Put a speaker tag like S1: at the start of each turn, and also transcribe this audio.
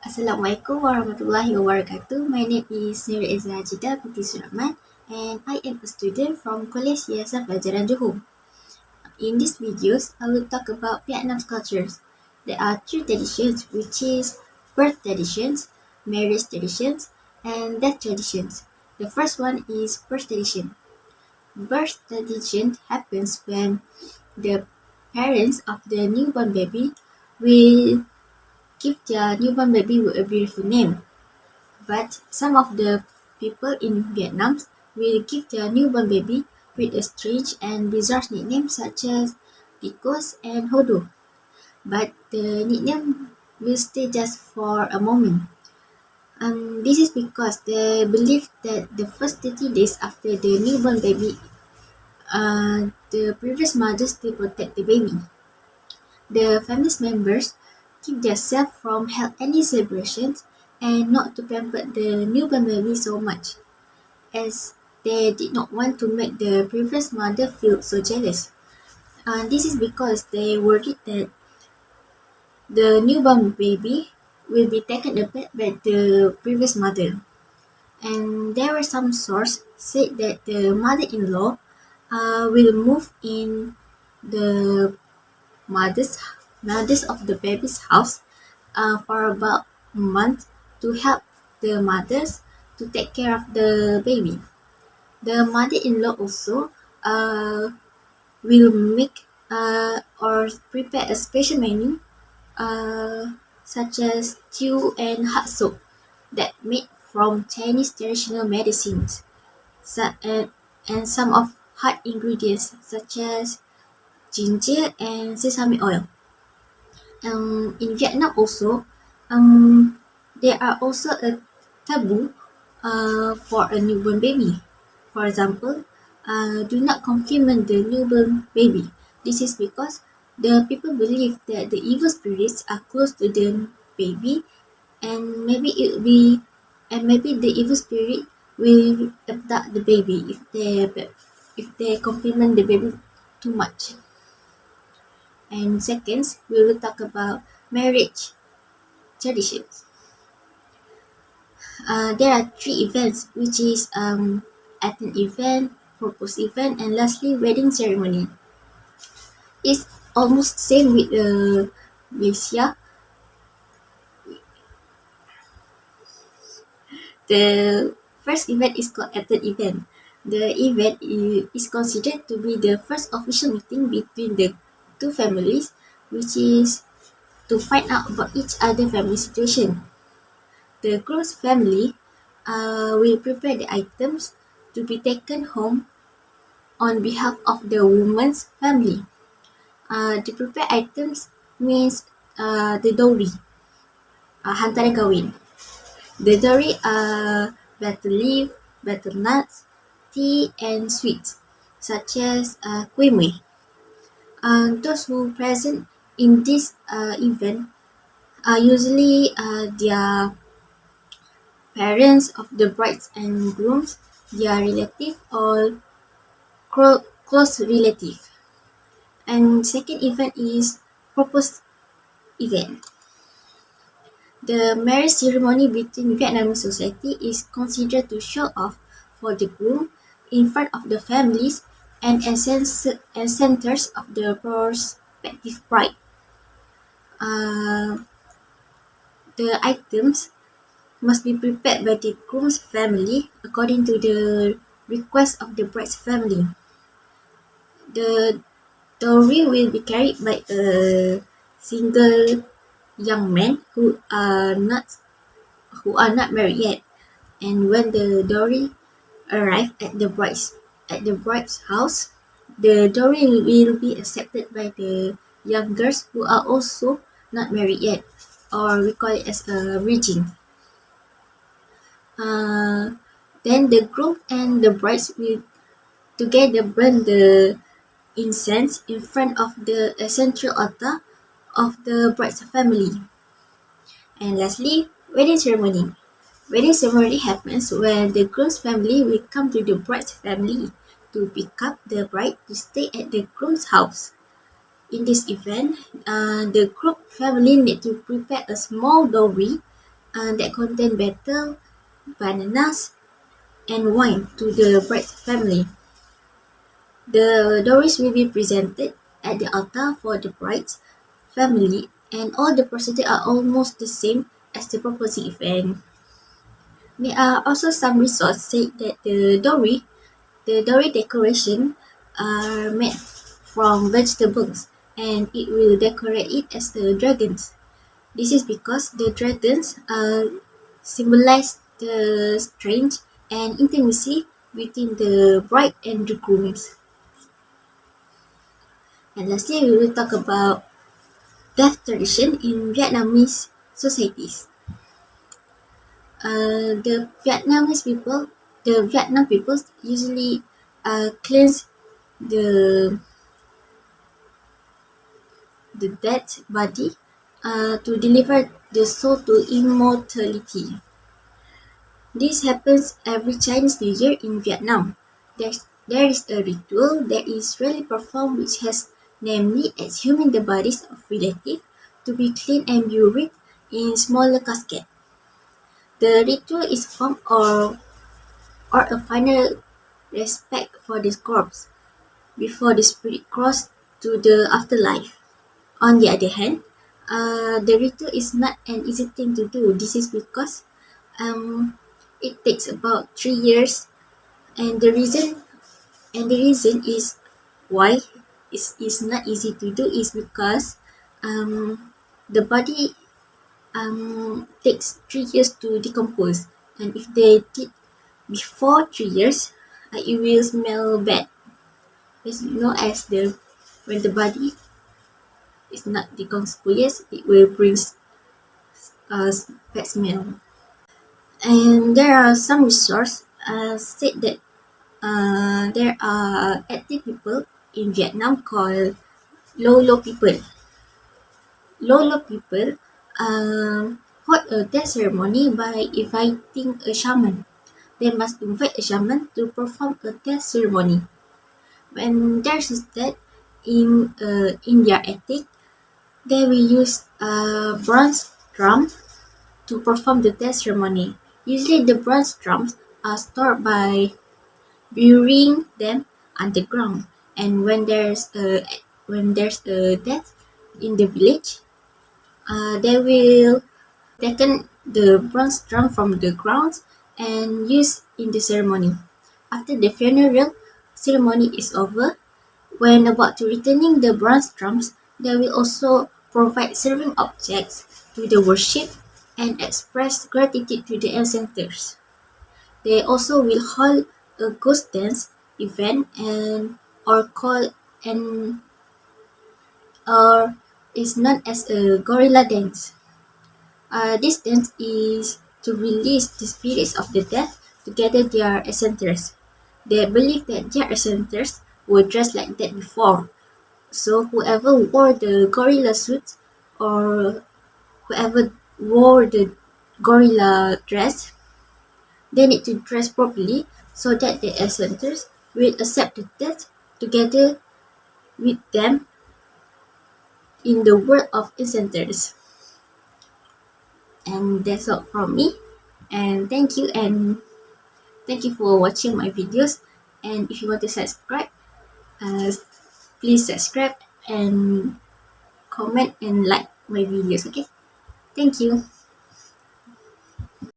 S1: Assalamualaikum warahmatullahi wabarakatuh. My name is Nurul Ezzah Hajidah binti Sulaiman and I am a student from College Yayasan Pelajaran Johor. In these videos, I will talk about Vietnam's cultures. There are three traditions, which is birth traditions, marriage traditions, and death traditions. The first one is birth tradition. Birth tradition happens when the parents of the newborn baby will give their newborn baby a beautiful name. But some of the people in Vietnam will give their newborn baby with a strange and bizarre nickname such as Picos and Hodo. But the nickname will stay just for a moment. This is because they believe that the first 30 days after the newborn baby, the previous mother still protect the baby. The family members keep themselves from held any celebrations and not to pamper the newborn baby so much, as they did not want to make the previous mother feel so jealous. This is because they worried that the newborn baby will be taken apart by the previous mother. And there were some sources said that the mother-in-law will move in the mother's mothers of the baby's house for about a month to help the mothers to take care of the baby. The mother-in-law also will make or prepare a special menu such as stew and hot soup that made from Chinese traditional medicines and some of hot ingredients such as ginger and sesame oil. In Vietnam also, there are also a taboo for a newborn baby. For example, do not compliment the newborn baby. This is because the people believe that the evil spirits are close to the baby, and maybe the evil spirit will abduct the baby if they compliment the baby too much. And second, we will talk about marriage traditions. There are three events, which is at an event, propose event, and lastly wedding ceremony. It's almost same with Malaysia. The first event is called at an event. The event is considered to be the first official meeting between the two families, which is to find out about each other family situation. The groom's family will prepare the items to be taken home on behalf of the woman's family. The prepared items means the dowry, hantaran kahwin. The dowry are betel leaf, betel nuts, tea, and sweets, such as kuih muih. Those who present in this event are usually their parents of the brides and grooms, their relative or close relative. And second event is proposed event. The marriage ceremony between Vietnamese society is considered to show off for the groom in front of the families and centers of the prospective bride. The items must be prepared by the groom's family according to the request of the bride's family. The dowry will be carried by a single young man who are not married yet, and when the dowry arrives at the bride's house, the dowry will be accepted by the young girls who are also not married yet, or we call it as a virgin. Then the groom and the brides will together burn the incense in front of the central altar of the bride's family. And lastly, wedding ceremony. Wedding ceremony happens when the groom's family will come to the bride's family to pick up the bride to stay at the groom's house. In this event, the groom family need to prepare a small dowry that contain betel, bananas, and wine to the bride's family. The dowries will be presented at the altar for the bride's family, and all the procedures are almost the same as the proposing event. There are also some resources say that the dowry decoration are made from vegetables, and it will decorate it as the dragons. This is because the dragons symbolize the strength and intimacy between the bride and the grooms. And lastly, we will talk about death tradition in Vietnamese societies. The Vietnam people usually cleanse the dead body to deliver the soul to immortality. This happens every Chinese New Year in Vietnam. There is a ritual that is rarely performed which has namely exhuming the bodies of relatives to be cleaned and buried in smaller caskets. The ritual is form or a final respect for the corpse before the spirit crosses to the afterlife. On the other hand, the ritual is not an easy thing to do. This is because it takes about 3 years, and the reason is why it's not easy to do is because the body takes 3 years to decompose, and if they did before 3 years, it will smell bad. As you know, as the when the body is not decomposed, it will bring a bad smell. And there are some resources said that there are ethnic people in Vietnam called Lolo people. Lolo people hold a death ceremony by inviting a shaman. They must invite a shaman to perform a death ceremony. When there's a death in their ethic, they will use a bronze drum to perform the death ceremony. Usually, the bronze drums are stored by burying them underground. And when there's a death in the village, they will taken the bronze drum from the ground and use in the ceremony. After the funeral ceremony is over, when about to returning the bronze drums, they will also provide serving objects to the worship and express gratitude to the ancestors. They also will hold a ghost dance event and or call and or is known as a gorilla dance. This dance is to release the spirits of the dead to gather their ancestors. They believe that their ancestors were dressed like that before. So whoever wore the gorilla suit or whoever wore the gorilla dress, they need to dress properly so that the ancestors will accept the death together with them in the world of ancestors. And that's all from me. And thank you for watching my videos. And if you want to subscribe, uh, please subscribe and comment and like my videos. Okay, thank you.